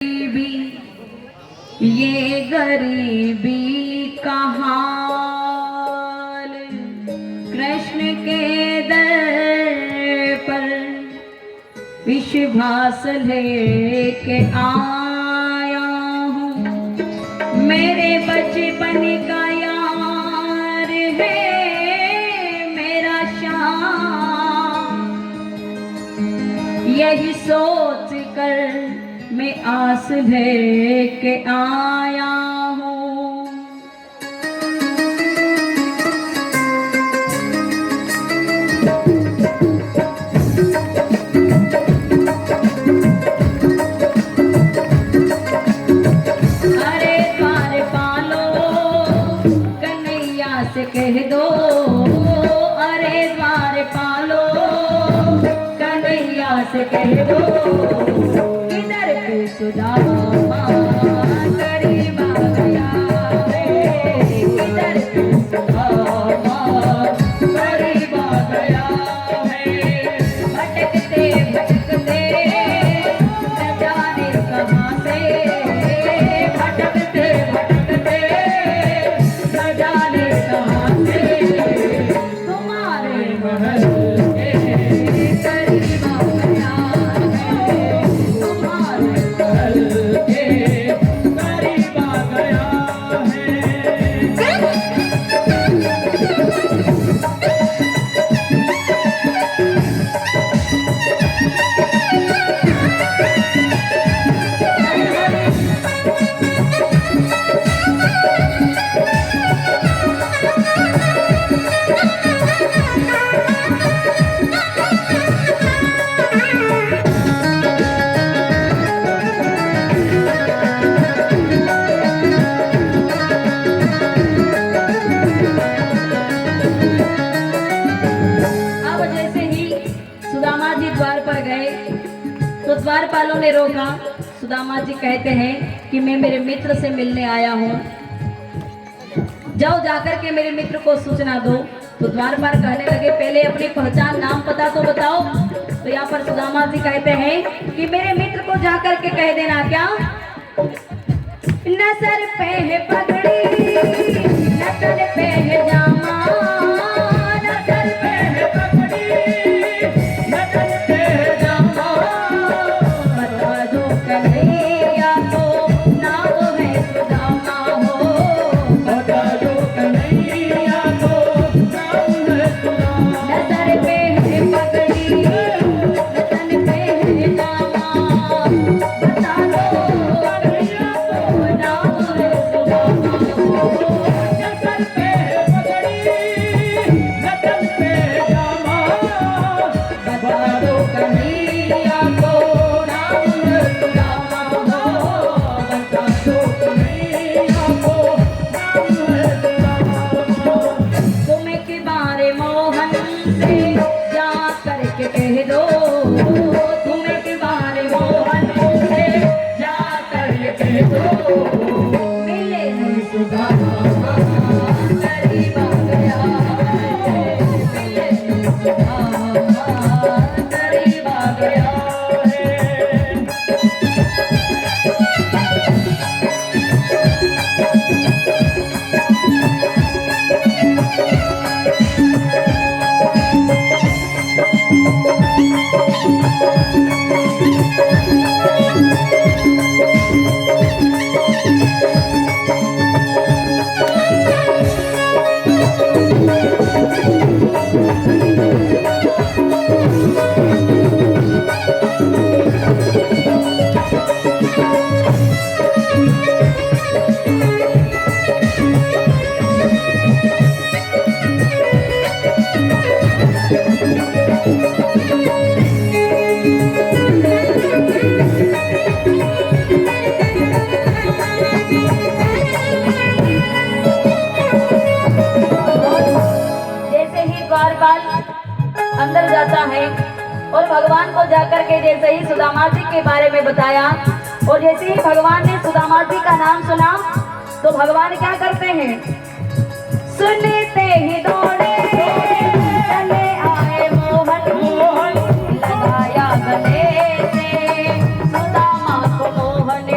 ये गरीबी का हाल कृष्ण के दर पर विश्वास लेके आया हूँ। मेरे बचपन का यार है मेरा श्याम, यही सोच कर मैं आस लेके आया हूँ। अरे द्वार पालो कन्हैया से कह दो, अरे द्वार पालो कन्हैया से कह दो, सुदामा करीब आ गया है, इधर सुदामा करीब आ गया है। भटकते भटकते न जाने कहाँ से, भटकते भटकते न जाने कहाँ से, तुम्हारे महल के करीब आ गया है, तुम्हारे तो द्वारपालों ने रोका। सुदामा जी कहते हैं कि मैं मेरे मित्र से मिलने आया हूँ, जाओ जाकर के मेरे मित्र को सूचना दो। तो द्वारपाल कहने लगे पहले अपनी पहचान नाम पता तो बताओ। तो यहाँ पर सुदामा जी कहते हैं कि मेरे मित्र को जाकर के कह देना क्या, न सर पे है पगड़ी न तन पे है जामा, न सर पे है पगड़ी न तन पे है जामा, बता दो कन्हैया को नाम है सुदामा हो, बता दो कन्हैया को नाम है सुदामा। न सर पे है पगड़ी न तन पे है जामा, बता दो कन्हैया को नाम है सुदामा हो, न सर पे है पगड़ी न तन पे है जामा, बता दो कन्हैया को नाम है सुदामा हो, बता दो कन्हैया को नाम है सुदामा हो। तुम के बारे मोहन से जा करके कह दो, तुम के बारे मोहन से जा करके कह दो, मिले सुदामा करीब आ गया है, मिले सुदामा करीब आ गया है। जैसे ही द्वारपाल अंदर जाता है और भगवान को जाकर के जैसे ही सुदामा जी के बारे में बताया, और जैसे ही भगवान ने सुदामा जी का नाम सुना तो भगवान क्या करते हैं, सुनते ही दौड़े चले आए मोहन, लगाया गले से सुदामा को मोहन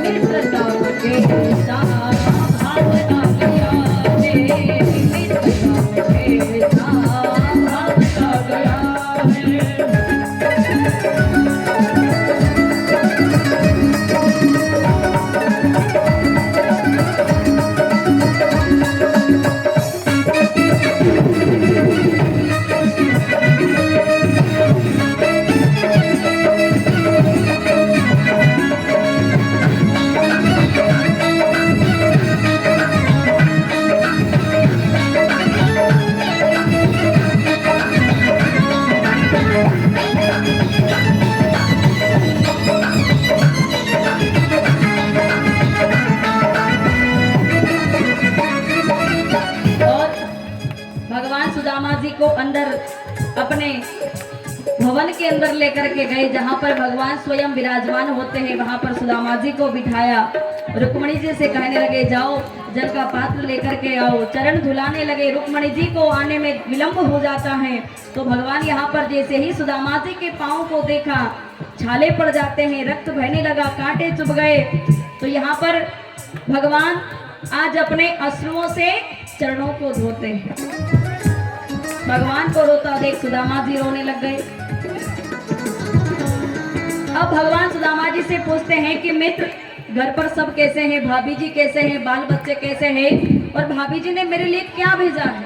मित्रता के साथ भावना गया है, मित्रता के साथ भावना गया है। भगवान सुदामा जी को अंदर अपने भवन के अंदर लेकर के गए, जहां पर भगवान स्वयं विराजमान होते हैं। वहां पर सुदामा जी को बिठाया, रुक्मणी जी से कहने लगे जाओ जल का पात्र लेकर के आओ। चरण धुलाने लगे, रुक्मणी जी को आने में विलंब हो जाता है। तो भगवान यहाँ पर जैसे ही सुदामा जी के पांव को देखा, छाले पड़ जाते हैं, रक्त बहने लगा, कांटे चुभ गए। तो यहाँ पर भगवान आज अपने अश्रुओं से चरणों को धोते हैं। भगवान को रोता देख सुदामा जी रोने लग गए। अब भगवान सुदामा जी से पूछते हैं कि मित्र, घर पर सब कैसे हैं, भाभी जी कैसे हैं, बाल बच्चे कैसे हैं, और भाभी जी ने मेरे लिए क्या भेजा है।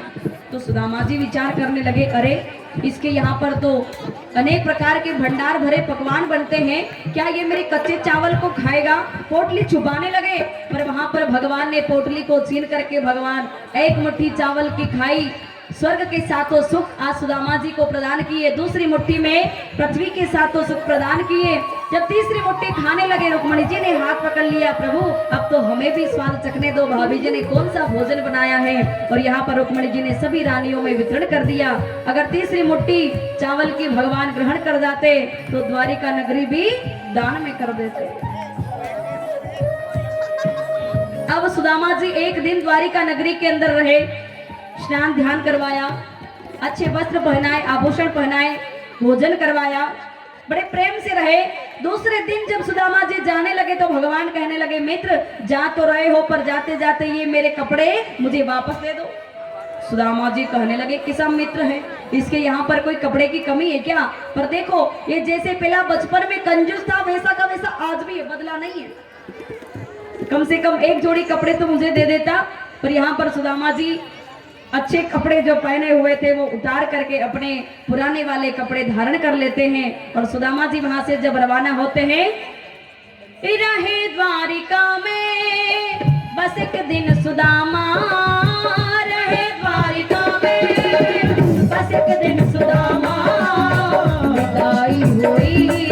तो सुदामा जी विचार करने लगे, अरे इसके यहाँ पर तो अनेक प्रकार के भंडार भरे पकवान बनते हैं, क्या ये मेरे कच्चे चावल को खाएगा। पोटली छुपाने लगे, पर वहां पर भगवान ने पोटली को छीन करके भगवान एक मुट्ठी चावल की खाई। स्वर्ग के सातों सुख आज सुदामा जी को प्रदान किए, दूसरी मुट्ठी में पृथ्वी के सातों सुख प्रदान किए। जब तीसरी मुट्ठी खाने लगे, रुक्मणी जी ने हाथ पकड़ लिया, प्रभु अब तो हमें भी स्वाद चखने दो, भाभी जी ने कौन सा भोजन बनाया है। और यहाँ पर रुक्मणी जी ने सभी रानियों में वितरण कर दिया। अगर तीसरी मुट्ठी चावल की भगवान ग्रहण कर जाते तो द्वारिका नगरी भी दान में कर देते। अब सुदामा जी एक दिन द्वारिका नगरी के अंदर रहे, स्नान ध्यान करवाया, अच्छे वस्त्र पहनाए, आभूषण पहनाए, भोजन करवाया, बड़े प्रेम से रहे। दूसरे दिन जब सुदामा जी जाने लगे तो भगवान कहने लगे, मित्र जा तो रहे हो, पर जाते जाते ये मेरे कपड़े मुझे वापस दे दो। सुदामा जी कहने लगे, किसा मित्र है, इसके यहाँ पर कोई कपड़े की कमी है क्या। पर देखो ये जैसे पहला बचपन में कंजूस था, वैसा का वैसा आज भी बदला नहीं है। कम से कम एक जोड़ी कपड़े तो मुझे दे देता। पर यहाँ पर सुदामा जी अच्छे कपड़े जो पहने हुए थे वो उतार करके अपने पुराने वाले कपड़े धारण कर लेते हैं। और सुदामा जी वहां से जब रवाना होते हैं, रहे द्वारिका में बस एक दिन सुदामा, रहे द्वारिका में बस एक दिन सुदामा, विदाई हुई